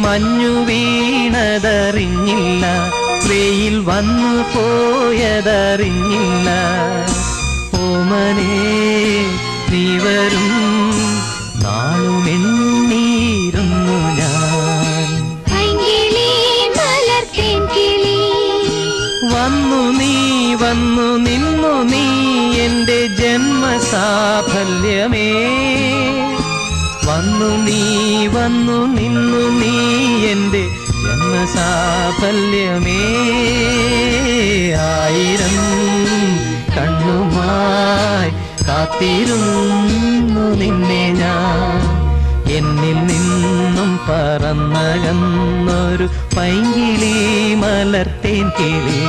മഞ്ഞു വീണതറിഞ്ഞില്ല, വെയിൽ വന്നു പോയതറിഞ്ഞില്ല. ഓമനേ നീ വരും നാളുമെണ്ണീരുന്നു ഞാൻ. വന്നു നീ വന്നു നിന്നു നീ എന്റെ ജന്മസാഫല്യമേ. വന്നു നീ വന്നു നിന്നു നീ എന്റെ ജന്മസാഫല്യമേ. ആയിരം കണ്ണുമായി കാത്തിരുന്നു നിന്നെ ഞാൻ. എന്നിൽ നിന്നും പറന്നകന്നൊരു പൈങ്കിളി മലർത്തേൻ കിളി.